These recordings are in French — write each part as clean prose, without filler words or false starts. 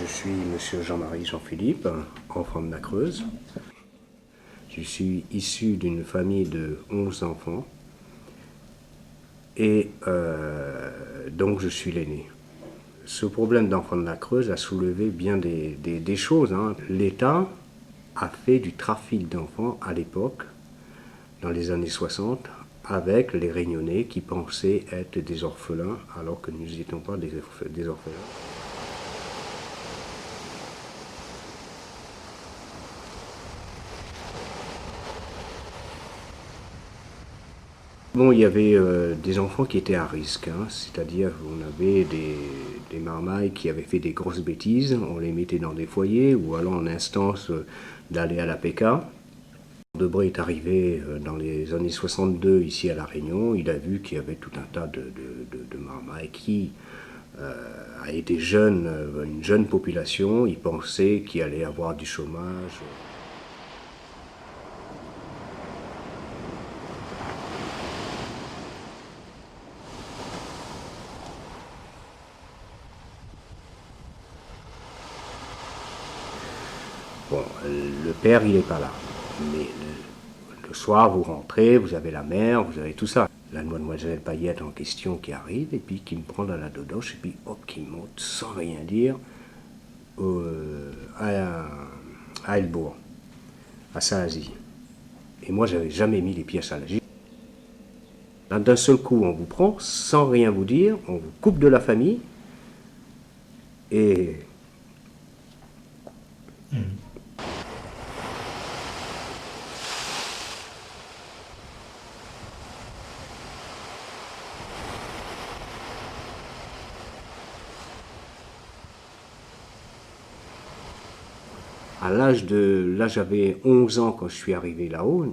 Je suis monsieur Jean-Marie Jean-Philippe, enfant de la Creuse. Je suis issu d'une famille de 11 enfants et donc je suis l'aîné. Ce problème d'enfant de la Creuse a soulevé bien des choses. L'État a fait du trafic d'enfants à l'époque, dans les années 60, avec les Réunionnais qui pensaient être des orphelins alors que nous n'étions pas des orphelins. Bon, il y avait des enfants qui étaient à risque, c'est-à-dire on avait des marmailles qui avaient fait des grosses bêtises, on les mettait dans des foyers ou alors en instance d'aller à la PK. Debré est arrivé dans les années 62 ici à La Réunion, il a vu qu'il y avait tout un tas de marmailles qui a été une jeune population, il pensait qu'il allait avoir du chômage. Bon, le père, il n'est pas là. Mais le soir, vous rentrez, vous avez la mère, vous avez tout ça. La mademoiselle Paillette en question qui arrive, et puis qui me prend dans la dodoche, et puis hop, qui monte sans rien dire à Elbourg, à Saint-Azy. Et moi, j'avais jamais mis les pieds à Saint-Azy. D'un seul coup, on vous prend, sans rien vous dire, on vous coupe de la famille, et... Là, j'avais 11 ans quand je suis arrivé là-haut.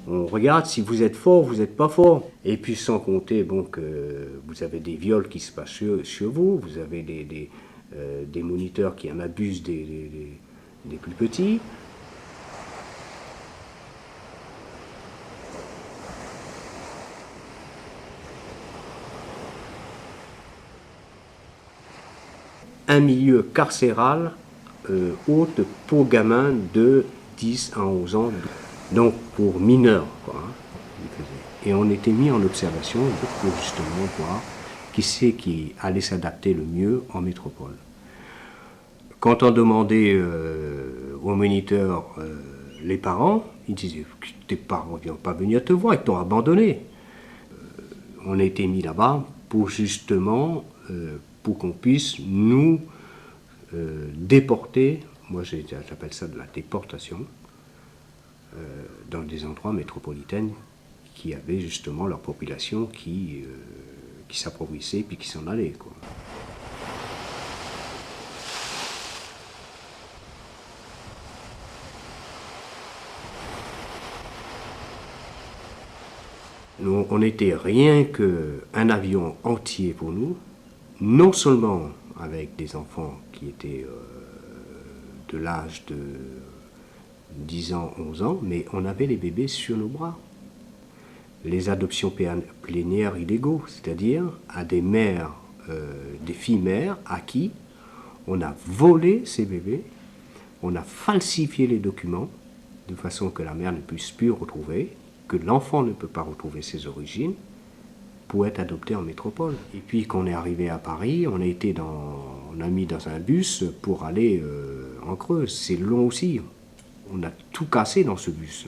On regarde si vous êtes fort, vous n'êtes pas fort. Et puis sans compter bon, que vous avez des viols qui se passent sur vous, vous avez des moniteurs qui en abusent des plus petits. Un milieu carcéral haute pour gamins de 10 à 11 ans, donc pour mineurs. Et on était mis en observation pour justement voir qui c'est qui allait s'adapter le mieux en métropole. Quand on demandait aux moniteurs les parents, ils disaient « tes parents ne sont pas venus te voir, ils t'ont abandonné ». On a été mis là-bas pour justement, pour qu'on puisse nous déporter, moi j'appelle ça de la déportation, dans des endroits métropolitains qui avaient justement leur population qui s'appauvrissait puis qui s'en allait, quoi. Nous, on était rien qu'un avion entier pour nous, non seulement avec des enfants qui étaient de l'âge de 10 ans, 11 ans, mais on avait les bébés sur nos bras. Les adoptions plénières illégaux, c'est-à-dire à des mères, des filles mères à qui on a volé ces bébés, on a falsifié les documents de façon que la mère ne puisse plus retrouver, que l'enfant ne peut pas retrouver ses origines, pour être adopté en métropole. Et puis quand on est arrivé à Paris, on a mis dans un bus pour aller en Creuse. C'est long aussi. On a tout cassé dans ce bus.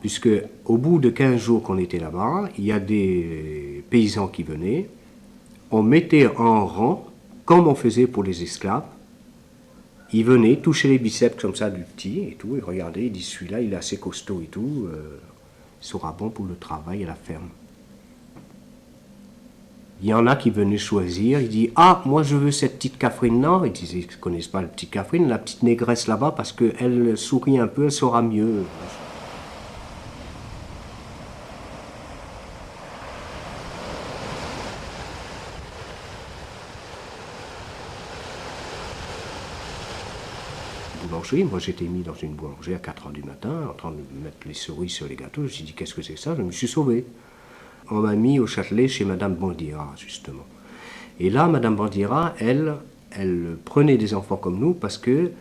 Puisque au bout de 15 jours qu'on était là-bas, il y a des paysans qui venaient, on mettait en rang, comme on faisait pour les esclaves. Ils venaient toucher les biceps comme ça du petit et tout, et regardaient, ils disent celui-là il est assez costaud et tout, il sera bon pour le travail à la ferme. Il y en a qui venaient choisir, ils disent « Ah, moi je veux cette petite Catherine-là ». Ils disaient qu'ils ne connaissent pas la petite Catherine, la petite négresse là-bas, parce qu'elle sourit un peu, elle saura mieux. Boulangerie, moi j'étais mis dans une boulangerie à 4 h du matin, en train de mettre les cerises sur les gâteaux. Je me suis dit « Qu'est-ce que c'est ça ?» Je me suis sauvé. On m'a mis au Châtelet chez Madame Bondira, justement. Et là, Madame Bandira, elle prenait des enfants comme nous parce que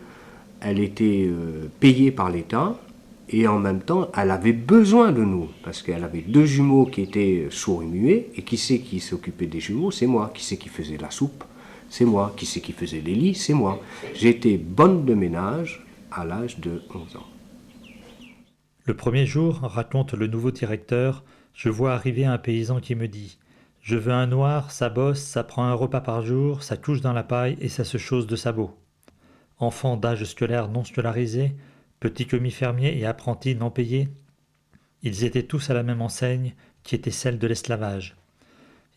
elle était payée par l'État et en même temps, elle avait besoin de nous parce qu'elle avait 2 jumeaux qui étaient sourds et muets. Et qui c'est qui s'occupait des jumeaux? C'est moi. Qui c'est qui faisait la soupe? C'est moi. Qui c'est qui faisait les lits? C'est moi. J'étais bonne de ménage à l'âge de 11 ans. Le premier jour, raconte le nouveau directeur, je vois arriver un paysan qui me dit « Je veux un noir, ça bosse, ça prend un repas par jour, ça couche dans la paille et ça se chausse de sabots. » Enfants d'âge scolaire non scolarisés, petits commis fermiers et apprentis non payés, ils étaient tous à la même enseigne qui était celle de l'esclavage.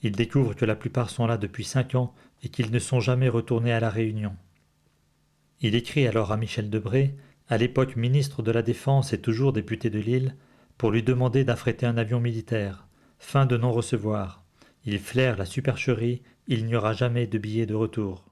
Ils découvrent que la plupart sont là depuis 5 ans et qu'ils ne sont jamais retournés à La Réunion. Il écrit alors à Michel Debré, à l'époque ministre de la Défense et toujours député de Lille, pour lui demander d'affréter un avion militaire. Fin de non-recevoir. Il flaire la supercherie, il n'y aura jamais de billet de retour.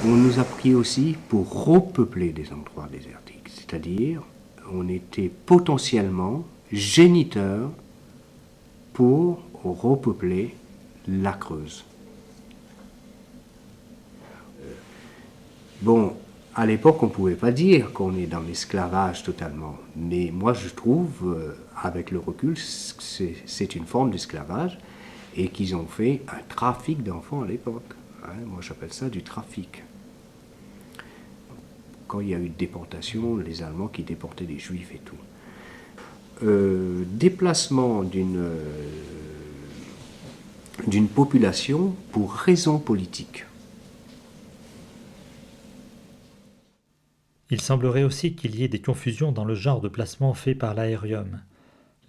On nous a pris aussi pour repeupler des endroits désertiques, c'est-à-dire on était potentiellement géniteurs pour repeupler la Creuse. Bon, à l'époque, on ne pouvait pas dire qu'on est dans l'esclavage totalement, mais moi je trouve, avec le recul, c'est une forme d'esclavage et qu'ils ont fait un trafic d'enfants à l'époque. Moi j'appelle ça du trafic. Quand il y a eu déportation, les Allemands qui déportaient les Juifs et tout. Déplacement d'une population pour raison politique. Il semblerait aussi qu'il y ait des confusions dans le genre de placement fait par l'aérium.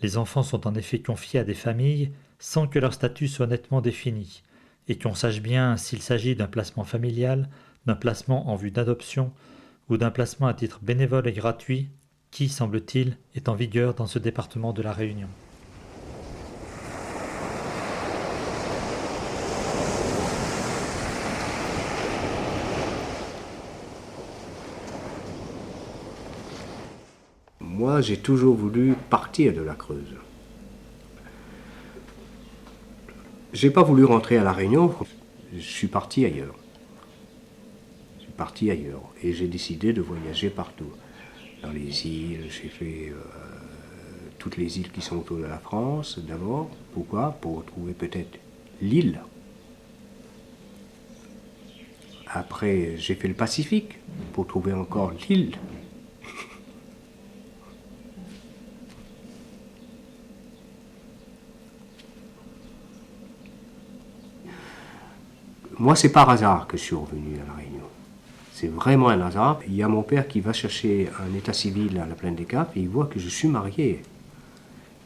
Les enfants sont en effet confiés à des familles sans que leur statut soit nettement défini, et qu'on sache bien s'il s'agit d'un placement familial, d'un placement en vue d'adoption, ou d'un placement à titre bénévole et gratuit, qui, semble-t-il, est en vigueur dans ce département de La Réunion. Moi, j'ai toujours voulu partir de la Creuse. J'ai pas voulu rentrer à La Réunion, je suis parti ailleurs. Et j'ai décidé de voyager partout. Dans les îles, j'ai fait toutes les îles qui sont autour de la France d'abord. Pourquoi? Pour retrouver peut-être l'île. Après, j'ai fait le Pacifique pour trouver encore l'île. Moi, c'est par hasard que je suis revenu à La Réunion. C'est vraiment un hasard. Il y a mon père qui va chercher un état civil à la Plaine des Capes et il voit que je suis marié.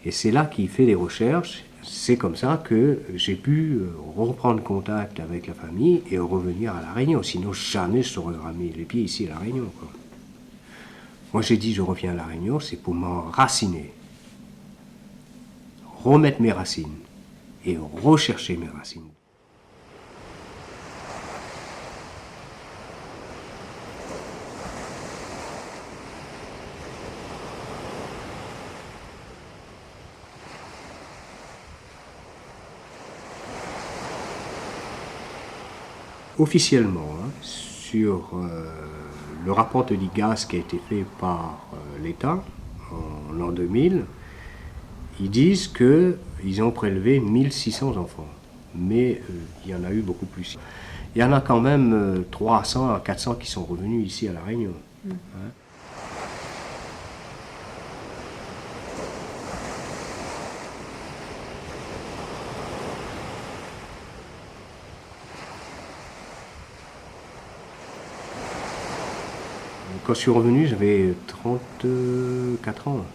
Et c'est là qu'il fait des recherches. C'est comme ça que j'ai pu reprendre contact avec la famille et revenir à La Réunion. Sinon, jamais je serais mis les pieds ici à La Réunion, quoi. Moi, j'ai dit je reviens à La Réunion, c'est pour m'enraciner. Remettre mes racines et rechercher mes racines. Officiellement, sur le rapport de l'IGAS qui a été fait par l'État en l'an 2000, ils disent qu'ils ont prélevé 1600 enfants. Mais il y en a eu beaucoup plus. Il y en a quand même 300 à 400 qui sont revenus ici à La Réunion. Quand je suis revenu, j'avais 34 ans.